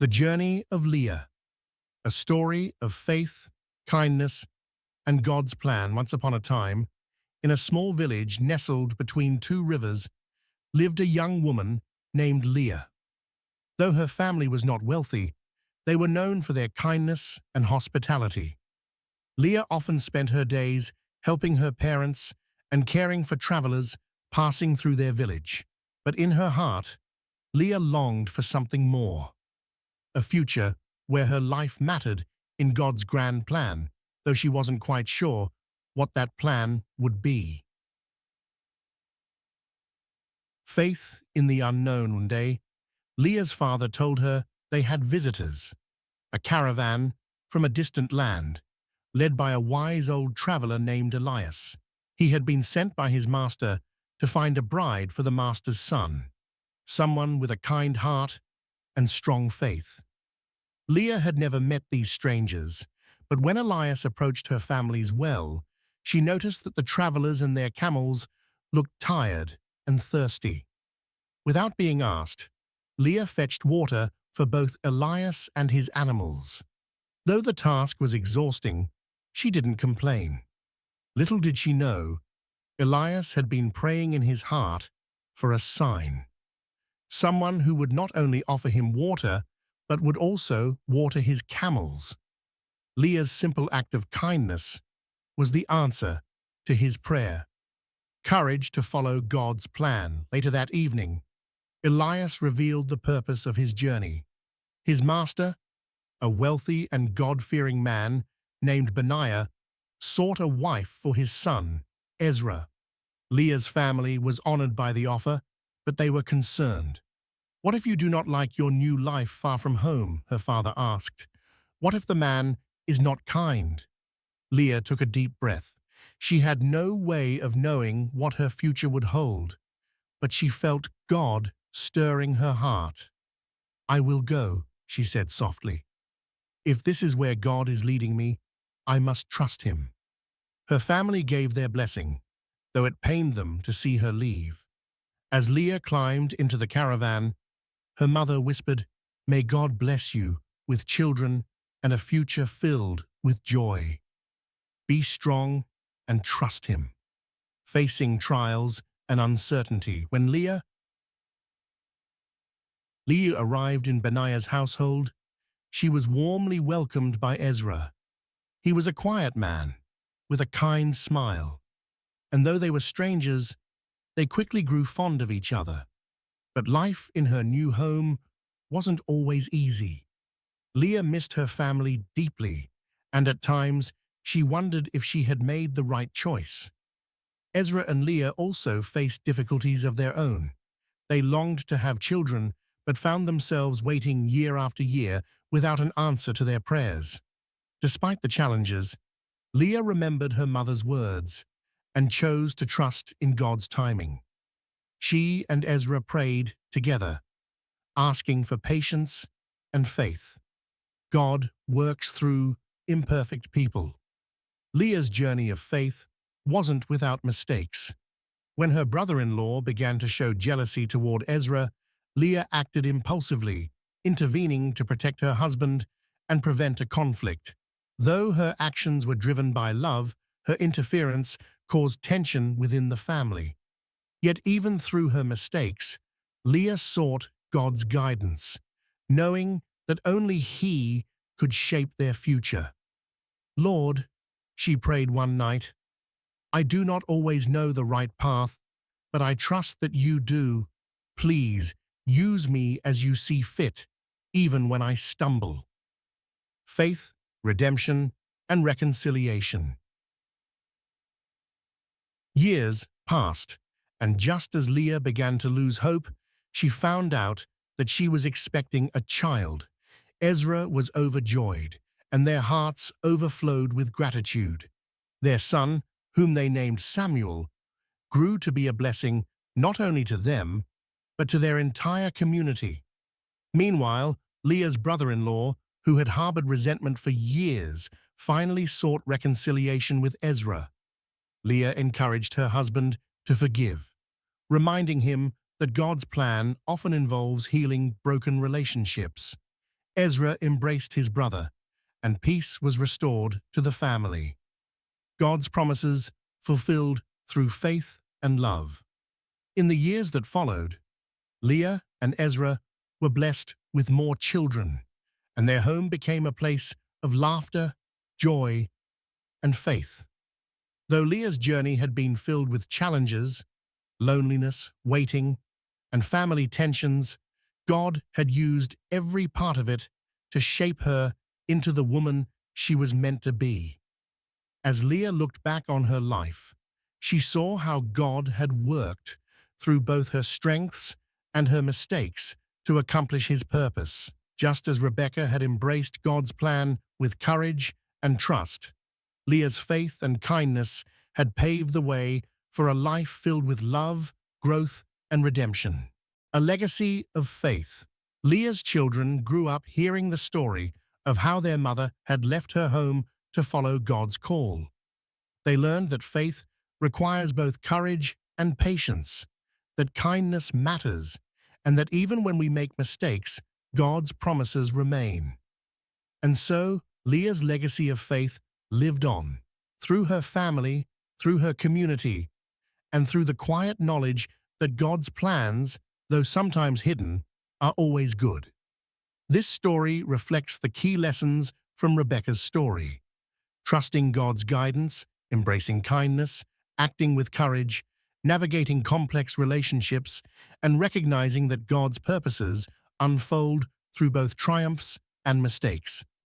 The Journey of Leah, a story of faith, kindness, and God's plan. Once upon a time, in a small village nestled between two rivers, lived a young woman named Leah. Though her family was not wealthy, they were known for their kindness and hospitality. Leah often spent her days helping her parents and caring for travelers passing through their village. But in her heart, Leah longed for something more. A future where her life mattered in God's grand plan, though she wasn't quite sure what that plan would be. Faith in the unknown. One day, Leah's father told her they had visitors, a caravan from a distant land, led by a wise old traveler named Elias. He had been sent by his master to find a bride for the master's son, someone with a kind heart and strong faith. Leah had never met these strangers, but when Elias approached her family's well, she noticed that the travelers and their camels looked tired and thirsty. Without being asked, Leah fetched water for both Elias and his animals. Though the task was exhausting, she didn't complain. Little did she know, Elias had been praying in his heart for a sign. Someone who would not only offer him water, but would also water his camels. Leah's simple act of kindness was the answer to his prayer. Courage to follow God's plan. Later that evening, Elias revealed the purpose of his journey. His master, a wealthy and God-fearing man named Benaiah, sought a wife for his son, Ezra. Leah's family was honored by the offer, but they were concerned. "What if you do not like your new life far from home?" her father asked. "What if the man is not kind?" Leah took a deep breath. She had no way of knowing what her future would hold, but she felt God stirring her heart. "I will go," she said softly. "If this is where God is leading me, I must trust him." Her family gave their blessing, though it pained them to see her leave. As Leah climbed into the caravan, her mother whispered, "May God bless you with children and a future filled with joy. Be strong and trust him." Facing trials and uncertainty, when Leah arrived in Benaiah's household, she was warmly welcomed by Ezra. He was a quiet man, with a kind smile, and though they were strangers, they quickly grew fond of each other. But life in her new home wasn't always easy. Leah missed her family deeply, and at times she wondered if she had made the right choice. Ezra and Leah also faced difficulties of their own. They longed to have children, but found themselves waiting year after year without an answer to their prayers. Despite the challenges, Leah remembered her mother's words and chose to trust in God's timing. She and Ezra prayed together, asking for patience and faith. God works through imperfect people. Leah's journey of faith wasn't without mistakes. When her brother-in-law began to show jealousy toward Ezra, Leah acted impulsively, intervening to protect her husband and prevent a conflict. Though her actions were driven by love, her interference caused tension within the family. Yet even through her mistakes, Leah sought God's guidance, knowing that only He could shape their future. "Lord," she prayed one night, "I do not always know the right path, but I trust that you do. Please, use me as you see fit, even when I stumble." Faith, redemption, and reconciliation. Years passed, and just as Leah began to lose hope, she found out that she was expecting a child. Ezra was overjoyed, and their hearts overflowed with gratitude. Their son, whom they named Samuel, grew to be a blessing not only to them, but to their entire community. Meanwhile, Leah's brother-in-law, who had harbored resentment for years, finally sought reconciliation with Ezra. Leah encouraged her husband to forgive, reminding him that God's plan often involves healing broken relationships. Ezra embraced his brother, and peace was restored to the family. God's promises fulfilled through faith and love. In the years that followed, Leah and Ezra were blessed with more children, and their home became a place of laughter, joy, and faith. Though Leah's journey had been filled with challenges, loneliness, waiting, and family tensions, God had used every part of it to shape her into the woman she was meant to be. As Leah looked back on her life, she saw how God had worked through both her strengths and her mistakes to accomplish his purpose. Just as Rebecca had embraced God's plan with courage and trust, Leah's faith and kindness had paved the way for a life filled with love, growth, and redemption. A legacy of faith. Leah's children grew up hearing the story of how their mother had left her home to follow God's call. They learned that faith requires both courage and patience, that kindness matters, and that even when we make mistakes, God's promises remain. And so, Leah's legacy of faith lived on, through her family, through her community, and through the quiet knowledge that God's plans, though sometimes hidden, are always good. This story reflects the key lessons from Rebecca's story: trusting God's guidance, embracing kindness, acting with courage, navigating complex relationships, and recognizing that God's purposes unfold through both triumphs and mistakes.